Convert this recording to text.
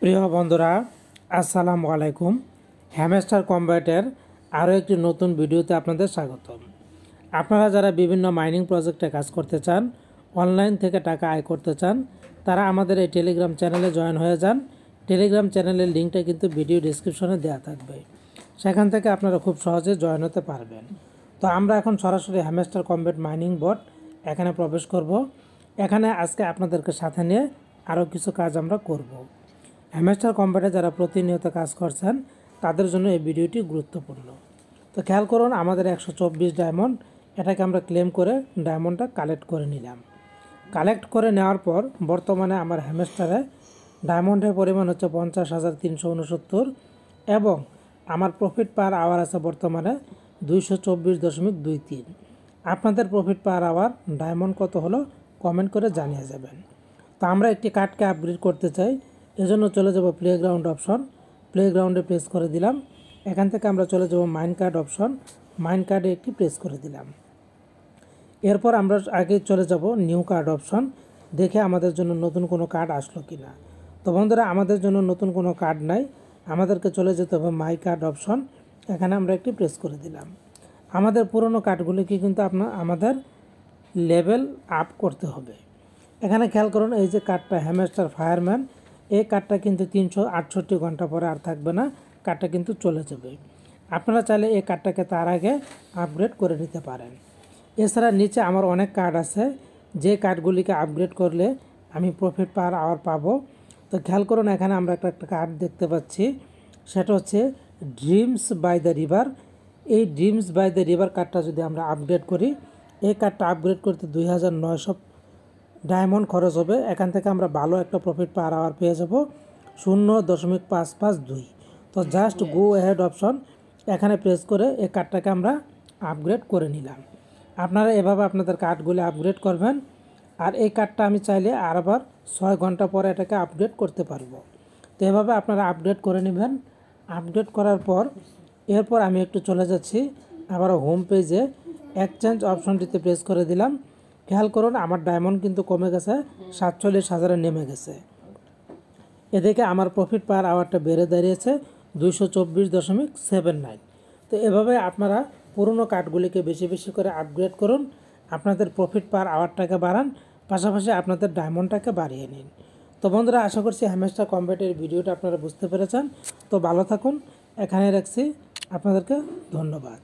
প্রিয় বন্ধুরা, আসসালামু আলাইকুম। হ্যামস্টার কম্ব্যাটের আরও একটি নতুন ভিডিওতে আপনাদের স্বাগতম। আপনারা যারা বিভিন্ন মাইনিং প্রজেক্টে কাজ করতে চান, অনলাইন থেকে টাকা আয় করতে চান, তারা আমাদের এই টেলিগ্রাম চ্যানেলে জয়েন হয়ে যান। টেলিগ্রাম চ্যানেলের লিঙ্কটা কিন্তু ভিডিও ডিসক্রিপশনে দেওয়া থাকবে, সেখান থেকে আপনারা খুব সহজে জয়েন হতে পারবেন। তো আমরা এখন সরাসরি হ্যামস্টার কম্ব্যাট মাইনিং বট এখানে প্রবেশ করব। এখানে আজকে আপনাদেরকে সাথে নিয়ে আরও কিছু কাজ আমরা করব। হ্যামস্টার কম্ব্যাটে যারা প্রতিনিয়ত কাজ করছেন তাদের জন্য এই ভিডিওটি গুরুত্বপূর্ণ। তো খেয়াল করুন, আমাদের 124 ডায়মন্ড, এটাকে আমরা ক্লেম করে ডায়মন্ডটা কালেক্ট করে নিলাম। কালেক্ট করে নেওয়ার পর বর্তমানে আমার হ্যামস্টারে ডায়মন্ডের পরিমাণ হচ্ছে 50,369 এবং আমার প্রফিট পার আওয়ার আছে বর্তমানে 224.23। আপনাদের প্রফিট পার আওয়ার ডায়মন্ড কত হলো কমেন্ট করে জানিয়ে যাবেন। তো আমরা একটি কার্ডকে আপগ্রেড করতে চাই, এজন্য চলে যাব প্লেগ্রাউন্ড অপশন, প্লেগ্রাউন্ডে প্রেস করে দিলাম। এখান থেকে আমরা চলে যাব মাইন কার্ড অপশন, মাইন কার্ডে একটি প্রেস করে দিলাম। এরপর আমরা আগে চলে যাব নিউ কার্ড অপশন, দেখে আমাদের জন্য নতুন কোনো কার্ড আসলো কি না। তো বন্ধুরা, আমাদের জন্য নতুন কোনো কার্ড নাই, আমাদেরকে চলে যেতে হবে মাই কার্ড অপশন, এখানে আমরা একটি প্রেস করে দিলাম। আমাদের পুরনো কার্ডগুলিকে কিন্তু আমাদের লেভেল আপ করতে হবে। এখানে খেয়াল করুন, এই যে কার্ডটা হ্যামস্টার ফায়ারম্যান, এই কার্ডটা কিন্তু 368 ঘন্টা পরে আর থাকবে না, কার্ডটা কিন্তু চলে যাবে। আপনারা চাইলে এই কার্ডটাকে তার আগে আপগ্রেড করে নিতে পারেন। এছাড়া নিচে আমার অনেক কার্ড আছে, যে কার্ডগুলিকে আপগ্রেড করলে আমি প্রফিট পার আওয়ার পাবো। তো খেয়াল করুন, এখানে আমরা একটা কার্ড দেখতে পাচ্ছি, সেটা হচ্ছে ড্রিমস বাই দ্য রিভার। এই ড্রিমস বাই দ্য রিভার কার্ডটা যদি আমরা আপগ্রেড করি, এই কার্ডটা আপগ্রেড করতে 2900 ডায়মন্ড খরচ হবে। এখান থেকে আমরা ভালো একটা প্রফিট পার আওয়ার পেয়ে যাব 0.552। তো জাস্ট গো অ্যাহেড অপশন এখানে প্রেস করে এই কার্ডটাকে আমরা আপগ্রেড করে নিলাম। আপনারা এভাবে আপনাদের কার্ডগুলি আপগ্রেড করবেন। আর এই কার্ডটা আমি চাইলে আবার 6 ঘন্টা পরে এটাকে আপগ্রেড করতে পারবো। তো এভাবে আপনারা আপগ্রেড করে নেবেন। আপগ্রেড করার পর এরপর আমি একটু চলে যাচ্ছি আবার হোম পেজে, এক্সচেঞ্জ অপশনটিতে প্রেস করে দিলাম। খেয়াল করুন, আমার ডায়মন্ড কিন্তু কমে গেছে, 47,000-এ নেমে গেছে। এদিকে আমার প্রফিট পার আওয়ারটা বেড়ে দাঁড়িয়েছে 224.79। তো এভাবে আপনারা পুরনো কার্ডগুলিকে বেশি বেশি করে আপগ্রেড করুন, আপনাদের প্রফিট পার আওয়ারটাকে বাড়ান, পাশাপাশি আপনাদের ডায়মন্ডটাকে বাড়িয়ে নিন। তো বন্ধুরা, আশা করছি হ্যামস্টার কম্ব্যাটের ভিডিওটা আপনারা বুঝতে পেরেছেন। তো ভালো থাকুন, এখানে রাখছি, আপনাদেরকে ধন্যবাদ।